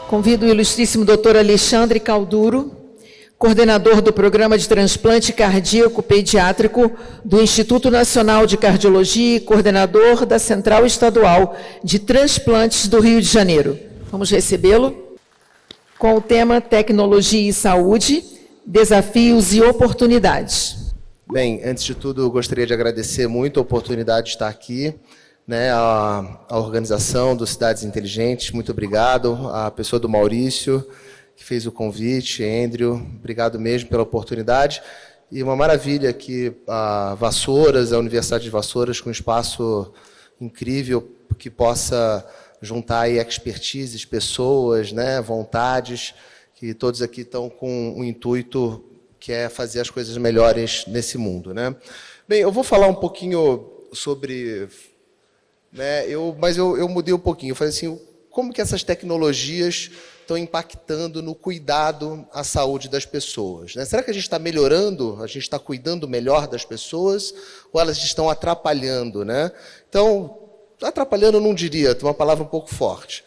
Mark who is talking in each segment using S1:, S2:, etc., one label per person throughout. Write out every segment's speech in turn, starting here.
S1: Convido o ilustríssimo doutor Alexandre Calduro, coordenador do Programa de Transplante Cardíaco Pediátrico do Instituto Nacional de Cardiologia e coordenador da Central Estadual de Transplantes do Rio de Janeiro. Vamos recebê-lo com o tema Tecnologia e Saúde, Desafios e Oportunidades.
S2: Bem, antes de tudo, eu gostaria de agradecer muito a oportunidade de estar aqui, a organização do Cidades Inteligentes, muito obrigado, a pessoa do Maurício, que fez o convite, Andrew, obrigado mesmo pela oportunidade. E uma maravilha que a Vassouras, a Universidade de Vassouras, com um espaço incrível que possa juntar aí expertises, pessoas, vontades, que todos aqui estão com um intuito que é fazer as coisas melhores nesse mundo. Bem, eu vou falar um pouquinho sobre... Mas eu mudei um pouquinho, eu falei assim, como que essas tecnologias estão impactando no cuidado à saúde das pessoas? Será que a gente está melhorando, a gente está cuidando melhor das pessoas, ou elas estão atrapalhando? Então, atrapalhando eu não diria, tem uma palavra um pouco forte.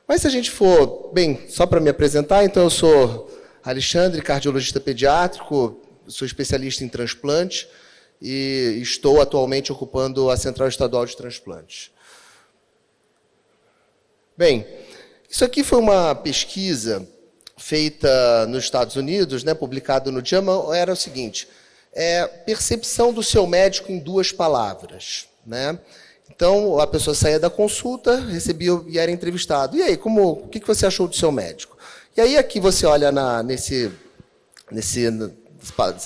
S2: Mas se a gente for, bem, só para me apresentar, então eu sou Alexandre, cardiologista pediátrico, sou especialista em transplante e estou atualmente ocupando a Central Estadual de Transplantes. Bem, isso aqui foi uma pesquisa feita nos Estados Unidos, publicada no JAMA, era o seguinte, percepção do seu médico em 2 palavras. Então, a pessoa saía da consulta, recebia e era entrevistado. E aí, o que você achou do seu médico? E aí, aqui você olha nessa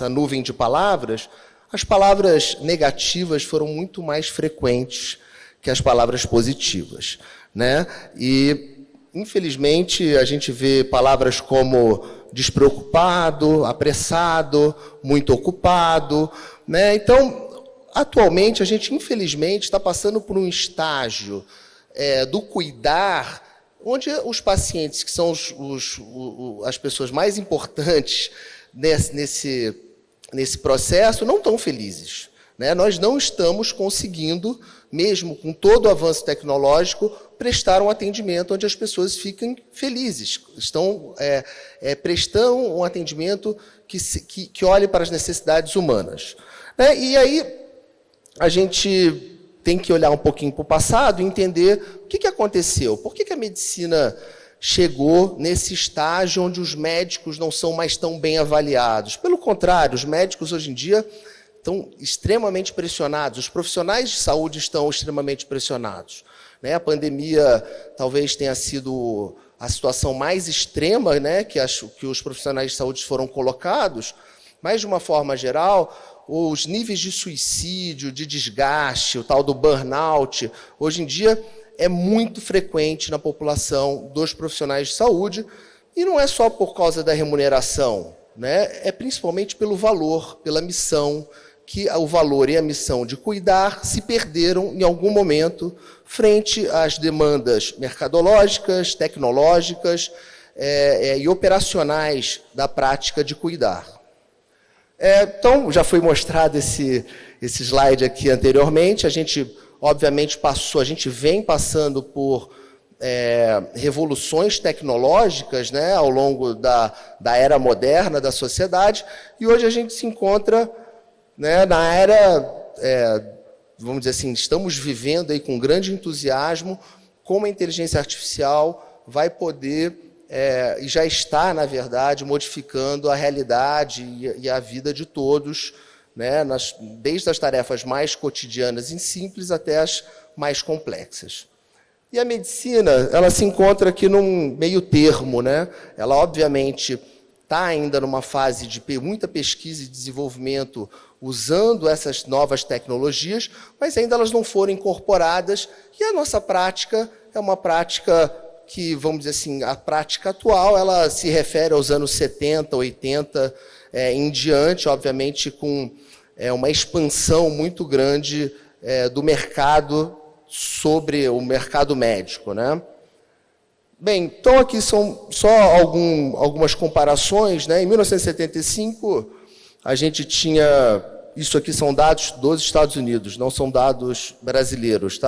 S2: nuvem de palavras, as palavras negativas foram muito mais frequentes que as palavras positivas. E, infelizmente, a gente vê palavras como despreocupado, apressado, muito ocupado. Então, atualmente, a gente, infelizmente, está passando por um estágio do cuidar, onde os pacientes, que são as pessoas mais importantes nesse processo, não estão felizes. Nós não estamos conseguindo, mesmo com todo o avanço tecnológico, prestar um atendimento onde as pessoas fiquem felizes. Prestam um atendimento que olhe para as necessidades humanas. E aí a gente tem que olhar um pouquinho para o passado e entender o que aconteceu. Por que a medicina chegou nesse estágio onde os médicos não são mais tão bem avaliados? Pelo contrário, os médicos hoje em dia estão extremamente pressionados, os profissionais de saúde estão extremamente pressionados. A pandemia talvez tenha sido a situação mais extrema que os profissionais de saúde foram colocados, mas, de uma forma geral, os níveis de suicídio, de desgaste, o tal do burnout, hoje em dia é muito frequente na população dos profissionais de saúde, e não é só por causa da remuneração, é principalmente pelo valor, pela missão, que o valor e a missão de cuidar se perderam em algum momento frente às demandas mercadológicas, tecnológicas e operacionais da prática de cuidar. Então, já foi mostrado esse slide aqui anteriormente, a gente, obviamente, a gente vem passando por revoluções tecnológicas ao longo da era moderna da sociedade, e hoje a gente se encontra na era, vamos dizer assim, estamos vivendo aí com grande entusiasmo como a inteligência artificial vai poder, e já está, na verdade, modificando a realidade e a vida de todos, desde as tarefas mais cotidianas e simples até as mais complexas. E a medicina, ela se encontra aqui num meio termo, Ela, obviamente, está ainda numa fase de muita pesquisa e desenvolvimento usando essas novas tecnologias, mas ainda elas não foram incorporadas, e a nossa prática é uma prática que, vamos dizer assim, a prática atual, ela se refere aos anos 70, 80 em diante, obviamente com uma expansão muito grande do mercado sobre o mercado médico, Bem, então aqui são só algumas comparações. Em 1975, a gente tinha... Isso aqui são dados dos Estados Unidos, não são dados brasileiros.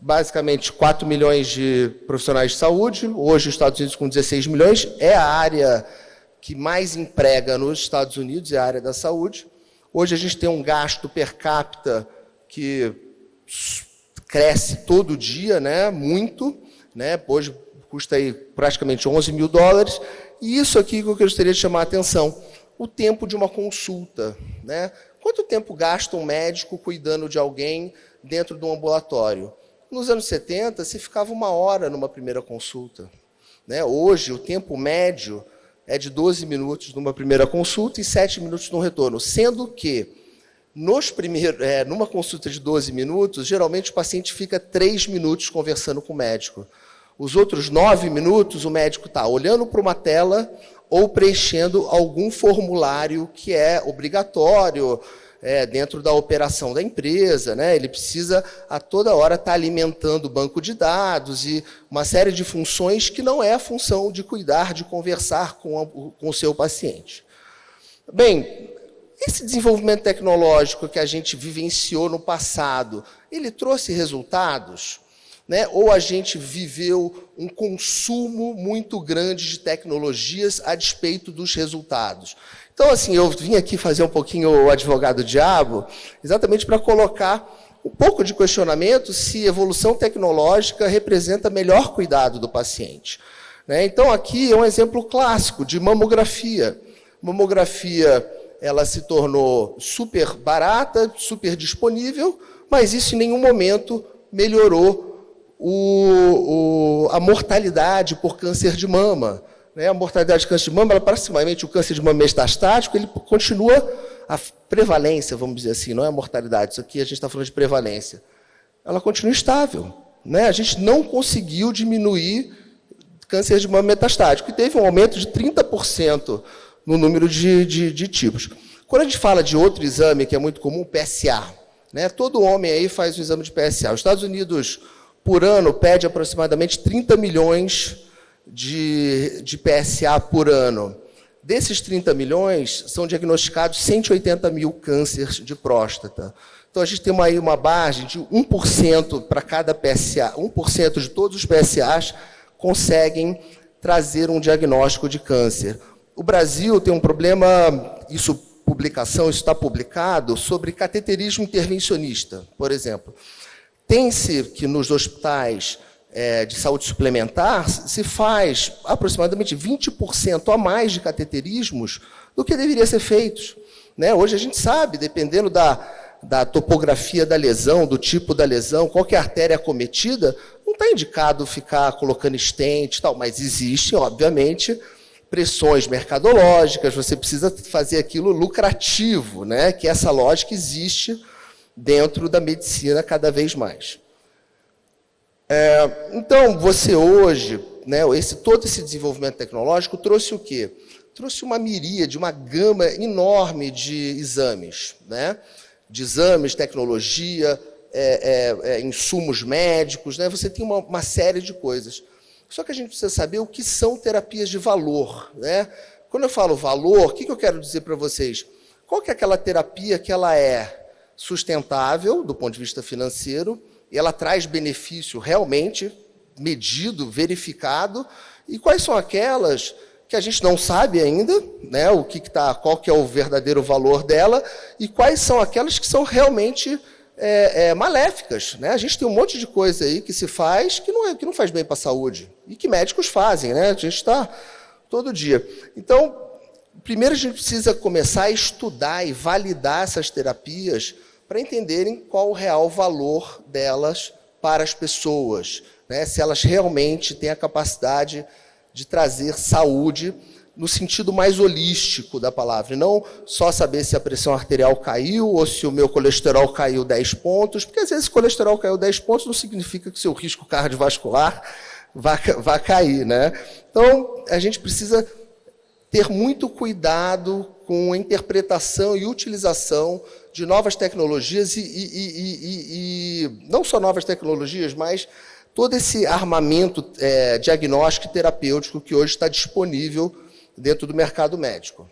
S2: basicamente 4 milhões de profissionais de saúde, hoje os Estados Unidos com 16 milhões, é a área que mais emprega nos Estados Unidos, é a área da saúde. Hoje a gente tem um gasto per capita que cresce todo dia, né, muito, né, hoje custa aí praticamente 11 mil dólares, e isso aqui que eu gostaria de chamar a atenção, o tempo de uma consulta, né? Quanto tempo gasta um médico cuidando de alguém dentro de um ambulatório? Nos anos 70, se ficava 1 hora numa primeira consulta, né? Hoje, o tempo médio é de 12 minutos numa primeira consulta e 7 minutos no retorno, sendo que numa consulta de 12 minutos, geralmente o paciente fica 3 minutos conversando com o médico. Os outros 9 minutos, o médico está olhando para uma tela ou preenchendo algum formulário que é obrigatório dentro da operação da empresa, né? Ele precisa, a toda hora, estar alimentando o banco de dados e uma série de funções que não é a função de cuidar, de conversar com o seu paciente. Bem, esse desenvolvimento tecnológico que a gente vivenciou no passado, ele trouxe resultados? Né? Ou a gente viveu um consumo muito grande de tecnologias a despeito dos resultados? Então, assim, eu vim aqui fazer um pouquinho o advogado-diabo, exatamente para colocar um pouco de questionamento se evolução tecnológica representa melhor cuidado do paciente. Né? Então, aqui é um exemplo clássico de mamografia. Mamografia, ela se tornou super barata, super disponível, mas isso em nenhum momento melhorou a mortalidade por câncer de mama. Né? A mortalidade de câncer de mama, aproximadamente o câncer de mama metastático, ele continua, a prevalência, vamos dizer assim, não é a mortalidade, isso aqui a gente está falando de prevalência, ela continua estável. Né? A gente não conseguiu diminuir câncer de mama metastático, e teve um aumento de 30% no número de tipos. Quando a gente fala de outro exame que é muito comum, o PSA, né? Todo homem aí faz o exame de PSA. Os Estados Unidos, por ano, pede aproximadamente 30 milhões de PSA por ano. Desses 30 milhões, são diagnosticados 180 mil cânceres de próstata. Então, a gente tem aí uma margem de 1% para cada PSA. 1% de todos os PSAs conseguem trazer um diagnóstico de câncer. O Brasil tem um problema, isso está publicado, sobre cateterismo intervencionista, por exemplo. Tem-se que nos hospitais de saúde suplementar se faz aproximadamente 20% a mais de cateterismos do que deveria ser feitos. Né? Hoje a gente sabe, dependendo da topografia da lesão, do tipo da lesão, qual que é a artéria acometida, não está indicado ficar colocando stent e tal, mas existem, obviamente, pressões mercadológicas, você precisa fazer aquilo lucrativo, né? Que essa lógica existe dentro da medicina cada vez mais. Então, você hoje, né, todo esse desenvolvimento tecnológico trouxe o quê? Trouxe uma miríade, uma gama enorme de exames, né? De exames, tecnologia, insumos médicos, né? Você tem uma série de coisas. Só que a gente precisa saber o que são terapias de valor. Né? Quando eu falo valor, o que eu quero dizer para vocês? Qual que é aquela terapia que ela é sustentável, do ponto de vista financeiro, e ela traz benefício realmente medido, verificado, e quais são aquelas que a gente não sabe ainda, né, qual que é o verdadeiro valor dela, e quais são aquelas que são realmente maléficas. Né? A gente tem um monte de coisa aí que se faz que não faz bem para a saúde, e que médicos fazem, né? A gente está todo dia. Então, primeiro a gente precisa começar a estudar e validar essas terapias para entenderem qual o real valor delas para as pessoas, né? Se elas realmente têm a capacidade de trazer saúde no sentido mais holístico da palavra, e não só saber se a pressão arterial caiu ou se o meu colesterol caiu 10 pontos, porque às vezes o colesterol caiu 10 pontos não significa que o seu risco cardiovascular vai cair. Né? Então, a gente precisa ter muito cuidado com a interpretação e utilização de novas tecnologias e não só novas tecnologias, mas todo esse armamento diagnóstico e terapêutico que hoje está disponível dentro do mercado médico.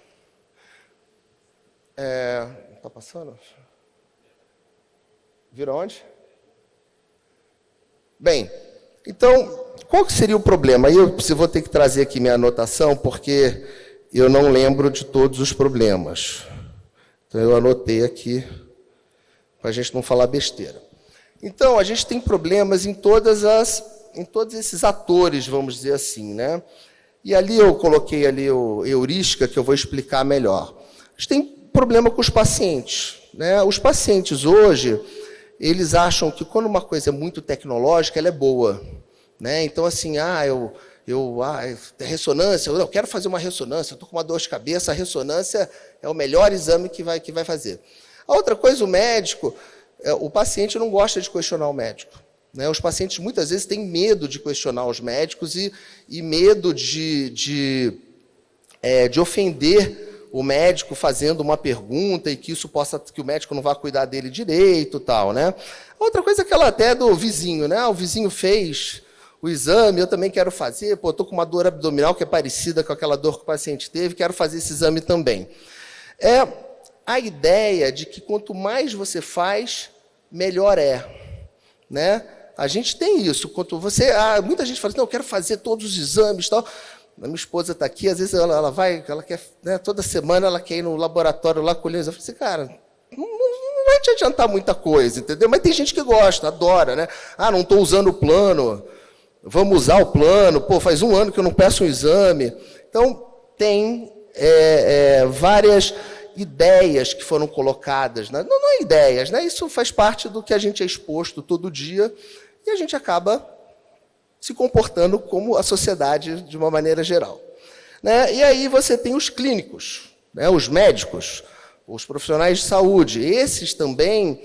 S2: Está passando? Vira onde? Bem, então, qual que seria o problema? Aí eu vou ter que trazer aqui minha anotação, porque eu não lembro de todos os problemas. Então, eu anotei aqui, para a gente não falar besteira. Então, a gente tem problemas em todos esses atores, vamos dizer assim, né? E ali eu coloquei ali o heurística, que eu vou explicar melhor. A gente tem problema com os pacientes, né? Os pacientes hoje, eles acham que quando uma coisa é muito tecnológica, ela é boa, né? Então, assim, ressonância, eu quero fazer uma ressonância, eu estou com uma dor de cabeça, a ressonância é o melhor exame que vai fazer. A outra coisa, o médico, o paciente não gosta de questionar o médico, né? Os pacientes, muitas vezes, têm medo de questionar os médicos e medo de ofender o médico fazendo uma pergunta e que o médico não vá cuidar dele direito, tal, né? Outra coisa é aquela até do vizinho, né? O vizinho fez o exame, eu também quero fazer, estou com uma dor abdominal que é parecida com aquela dor que o paciente teve, quero fazer esse exame também. É a ideia de que quanto mais você faz, melhor é, né? A gente tem isso. Muita gente fala assim, não, eu quero fazer todos os exames, tal. A minha esposa está aqui, às vezes ela quer, né, toda semana ela quer ir no laboratório lá colher os exames. Eu falei assim, cara, não vai te adiantar muita coisa, entendeu? Mas tem gente que gosta, adora, né? Ah, não estou usando o plano, vamos usar o plano, faz 1 ano que eu não peço um exame. Então, tem várias ideias que foram colocadas, né? Não é ideias, né? Isso faz parte do que a gente é exposto todo dia e a gente acaba se comportando como a sociedade de uma maneira geral, né? E aí você tem os clínicos, né? Os médicos, os profissionais de saúde. Esses também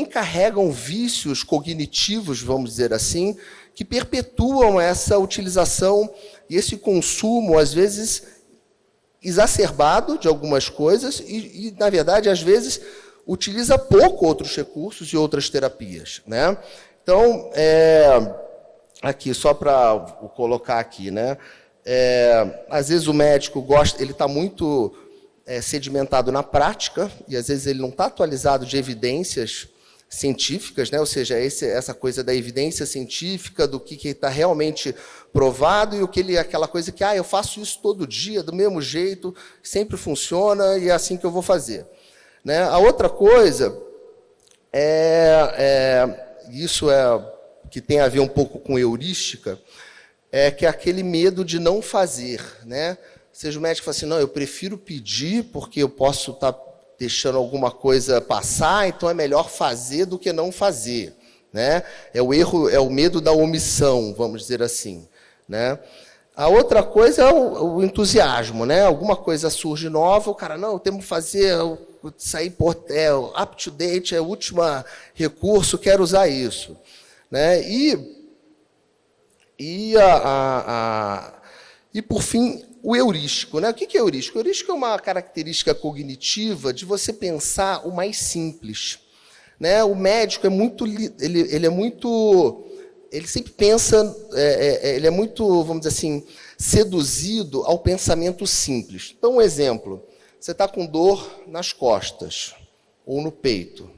S2: carregam vícios cognitivos, vamos dizer assim, que perpetuam essa utilização e esse consumo, às vezes, exacerbado de algumas coisas e, na verdade, às vezes, utiliza pouco outros recursos e outras terapias, né? Então, aqui, só para colocar aqui, né? Às vezes o médico ele está muito sedimentado na prática, e às vezes ele não está atualizado de evidências científicas, né? Ou seja, essa coisa da evidência científica, do que está realmente provado, e aquela coisa que eu faço isso todo dia, do mesmo jeito, sempre funciona, e é assim que eu vou fazer, né? A outra coisa isso que tem a ver um pouco com heurística, que é aquele medo de não fazer, né? Ou seja, o médico fala assim, não, eu prefiro pedir porque eu posso estar deixando alguma coisa passar, então é melhor fazer do que não fazer, né? É o erro, é o medo da omissão, vamos dizer assim, né? A outra coisa é o entusiasmo, né? Alguma coisa surge nova, o cara, não, temos que fazer, sair up to date, é o último recurso, quero usar isso, né? E por fim, o heurístico, né? O que é heurístico? O heurístico é uma característica cognitiva de você pensar o mais simples, né? O médico ele sempre pensa, ele é muito, vamos dizer assim, seduzido ao pensamento simples. Então, um exemplo, você está com dor nas costas ou no peito.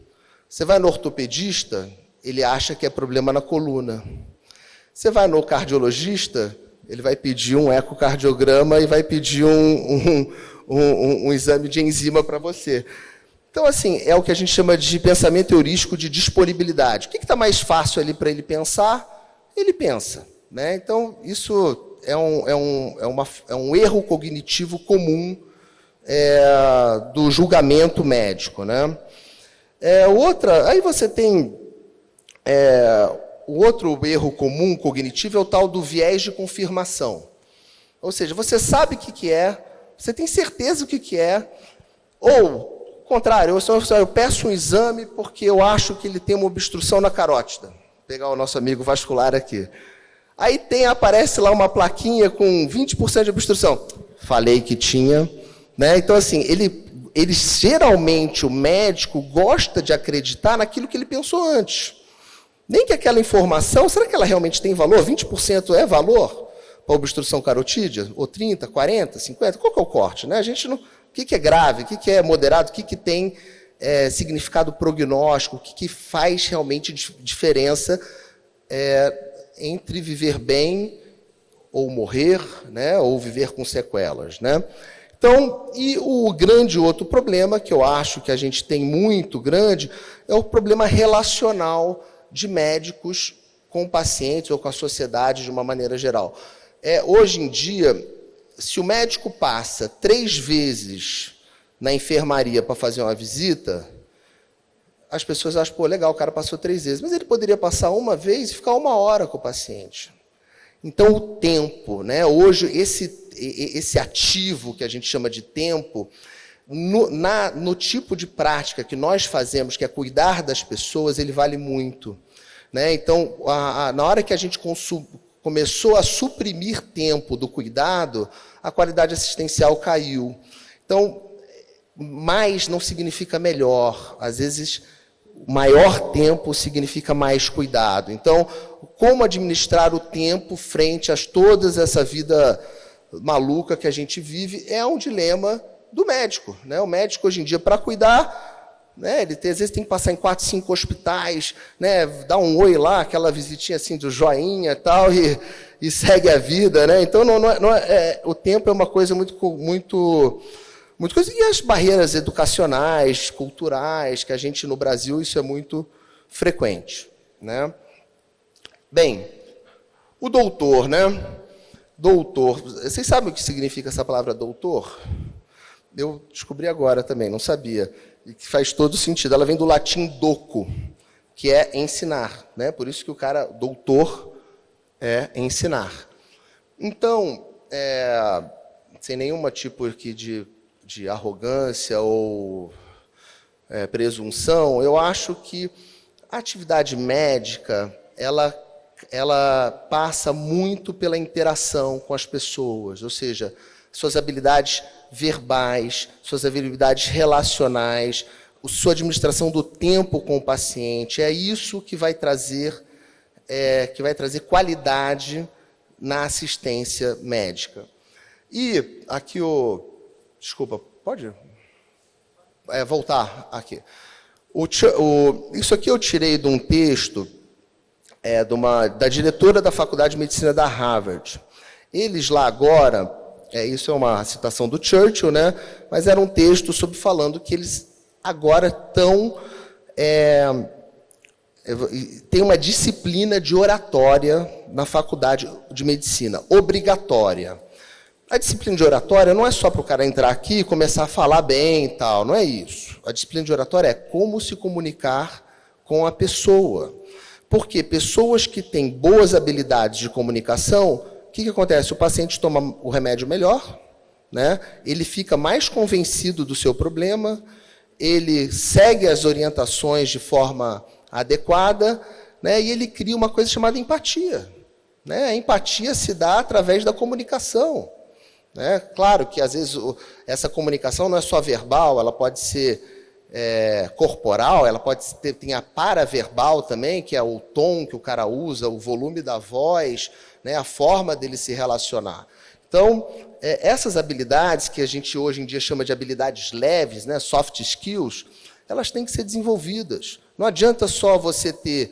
S2: Você vai no ortopedista, ele acha que é problema na coluna. Você vai no cardiologista, ele vai pedir um ecocardiograma e vai pedir um exame de enzima para você. Então, assim, é o que a gente chama de pensamento heurístico de disponibilidade. O que está mais fácil ali para ele pensar? Ele pensa, né? Então, isso é um erro cognitivo comum do julgamento médico, né? Aí você tem o outro erro comum cognitivo é o tal do viés de confirmação. Ou seja, você sabe o que é, você tem certeza o que é, ou contrário, eu peço um exame porque eu acho que ele tem uma obstrução na carótida. Vou pegar o nosso amigo vascular aqui. Aí aparece lá uma plaquinha com 20% de obstrução. Falei que tinha, né? Então, assim, ele geralmente, o médico gosta de acreditar naquilo que ele pensou antes. Nem que aquela informação, será que ela realmente tem valor? 20% é valor para obstrução carotídea? Ou 30%, 40%, 50%? Qual que é o corte, né? A gente não... O que é grave, o que é moderado, o que tem significado prognóstico, o que faz realmente diferença entre viver bem ou morrer, né, ou viver com sequelas, né? Então, e o grande outro problema, que eu acho que a gente tem muito grande, é o problema relacional de médicos com pacientes ou com a sociedade de uma maneira geral. Hoje em dia, se o médico passa 3 vezes na enfermaria para fazer uma visita, as pessoas acham, pô, legal, o cara passou 3 vezes, mas ele poderia passar uma vez e ficar 1 hora com o paciente. Então, o tempo, né? Hoje, esse ativo que a gente chama de tempo, no tipo de prática que nós fazemos, que é cuidar das pessoas, ele vale muito, né? Então, na hora que a gente começou a suprimir tempo do cuidado, a qualidade assistencial caiu. Então, mais não significa melhor. Às vezes, maior tempo significa mais cuidado. Então, como administrar o tempo frente a toda essa vida maluca que a gente vive é um dilema do médico, né? O médico, hoje em dia, para cuidar, né, ele às vezes tem que passar em 4, 5 hospitais, né, dar um oi lá, aquela visitinha assim do joinha e tal, e segue a vida, né? Então, o tempo é uma coisa muito coisa. E as barreiras educacionais, culturais, que a gente, no Brasil, isso é muito frequente, né? Bem, o doutor, né? Doutor, vocês sabem o que significa essa palavra doutor? Eu descobri agora também, não sabia. E que faz todo sentido. Ela vem do latim doco, que é ensinar, né? Por isso que o cara, doutor, é ensinar. Então, sem nenhum tipo aqui de arrogância ou presunção, eu acho que a atividade médica, ela passa muito pela interação com as pessoas, ou seja, suas habilidades verbais, suas habilidades relacionais, sua administração do tempo com o paciente, é isso que vai trazer qualidade na assistência médica. E aqui desculpa, pode voltar aqui. Isso aqui eu tirei de um texto da diretora da Faculdade de Medicina da Harvard. Eles lá agora, isso é uma citação do Churchill, né? Mas era um texto falando que eles agora tem uma disciplina de oratória na Faculdade de Medicina, obrigatória. A disciplina de oratória não é só para o cara entrar aqui e começar a falar bem e tal, não é isso. A disciplina de oratória é como se comunicar com a pessoa. Porque pessoas que têm boas habilidades de comunicação, o que acontece? O paciente toma o remédio melhor, né? Ele fica mais convencido do seu problema, ele segue as orientações de forma adequada, né? E ele cria uma coisa chamada empatia, né? A empatia se dá através da comunicação, né? Claro que, às vezes, essa comunicação não é só verbal, ela pode ser corporal, ela pode ter a paraverbal também, que é o tom que o cara usa, o volume da voz, né, a forma dele se relacionar. Então, essas habilidades, que a gente hoje em dia chama de habilidades leves, né, soft skills, elas têm que ser desenvolvidas. Não adianta só você ter,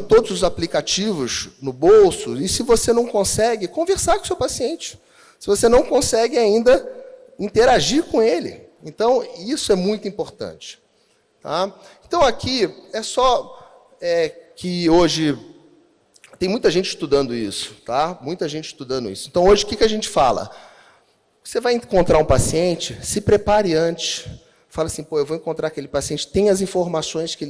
S2: todos os aplicativos no bolso, e se você não consegue conversar com o seu paciente, se você não consegue ainda interagir com ele. Então, isso é muito importante. Tá? Então, aqui é só que hoje tem muita gente estudando isso. Tá? Muita gente estudando isso. Então, hoje, o que a gente fala? Você vai encontrar um paciente, se prepare antes. Fala assim, eu vou encontrar aquele paciente, tem as informações que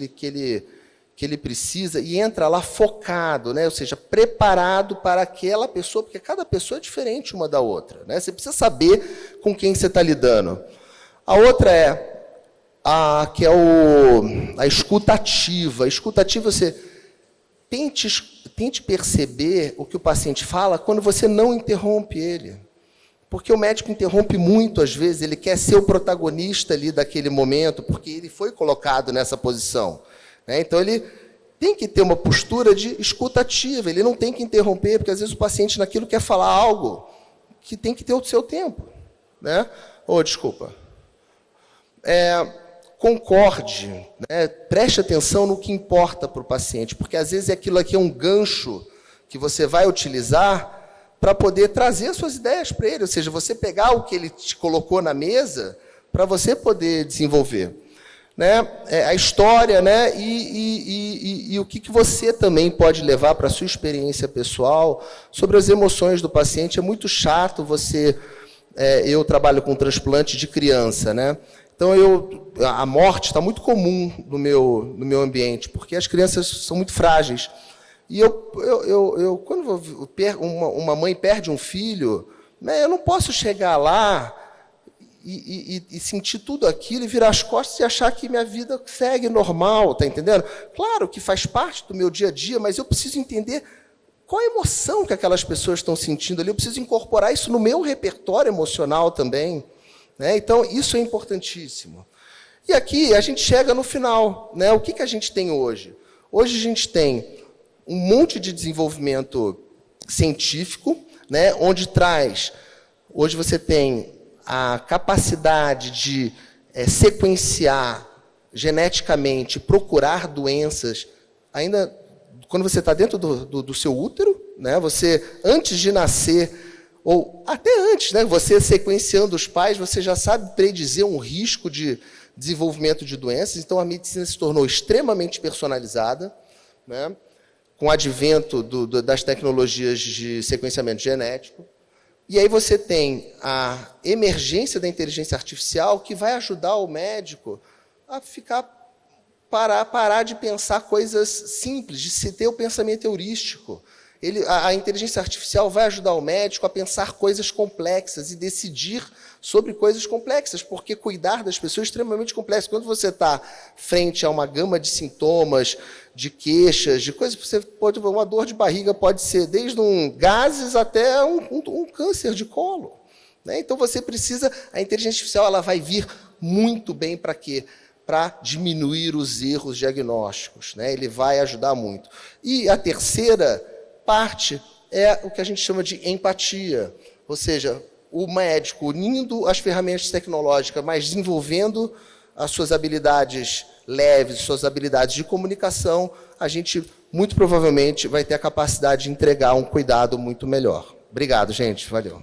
S2: ele precisa e entra lá focado, né? Ou seja, preparado para aquela pessoa, porque cada pessoa é diferente uma da outra. Né? Você precisa saber com quem você está lidando. A outra que é a escuta ativa. A escuta ativa, você tente perceber o que o paciente fala quando você não interrompe ele. Porque o médico interrompe muito, às vezes, ele quer ser o protagonista ali daquele momento, porque ele foi colocado nessa posição. Né? Então, ele tem que ter uma postura de escuta ativa, ele não tem que interromper, porque, às vezes, o paciente naquilo quer falar algo que tem que ter o seu tempo. Né? Desculpa. concorde, né? Preste atenção no que importa para o paciente, porque às vezes aquilo aqui é um gancho que você vai utilizar para poder trazer as suas ideias para ele, ou seja, você pegar o que ele te colocou na mesa para você poder desenvolver, né? A história, né? E o que você também pode levar para a sua experiência pessoal sobre as emoções do paciente. É muito chato você... eu trabalho com transplante de criança, né? Então, a morte está muito comum no meu ambiente, porque as crianças são muito frágeis. E quando uma mãe perde um filho, né, eu não posso chegar lá e sentir tudo aquilo e virar as costas e achar que minha vida segue normal, tá entendendo? Claro que faz parte do meu dia a dia, mas eu preciso entender qual a emoção que aquelas pessoas estão sentindo ali. Eu preciso incorporar isso no meu repertório emocional também, né? Então, isso é importantíssimo. E aqui a gente chega no final, né? O que a gente tem hoje? Hoje a gente tem um monte de desenvolvimento científico, né? Onde traz... Hoje você tem a capacidade de sequenciar geneticamente, procurar doenças, ainda quando você está dentro do seu útero, né? Você, antes de nascer, ou até antes, né? Você sequenciando os pais, você já sabe predizer um risco de desenvolvimento de doenças. Então, a medicina se tornou extremamente personalizada, né? Com o advento das tecnologias de sequenciamento genético. E aí você tem a emergência da inteligência artificial, que vai ajudar o médico a parar de pensar coisas simples, de se ter o pensamento heurístico. A inteligência artificial vai ajudar o médico a pensar coisas complexas e decidir sobre coisas complexas, porque cuidar das pessoas é extremamente complexo. Quando você está frente a uma gama de sintomas, de queixas, de coisas, você pode, uma dor de barriga pode ser desde gases até um câncer de colo, né? Então você precisa, a inteligência artificial ela vai vir muito bem para quê? Para diminuir os erros diagnósticos, né? Ele vai ajudar muito. E a terceira parte é o que a gente chama de empatia, ou seja, o médico unindo as ferramentas tecnológicas, mas desenvolvendo as suas habilidades leves, suas habilidades de comunicação, a gente muito provavelmente vai ter a capacidade de entregar um cuidado muito melhor. Obrigado, gente. Valeu.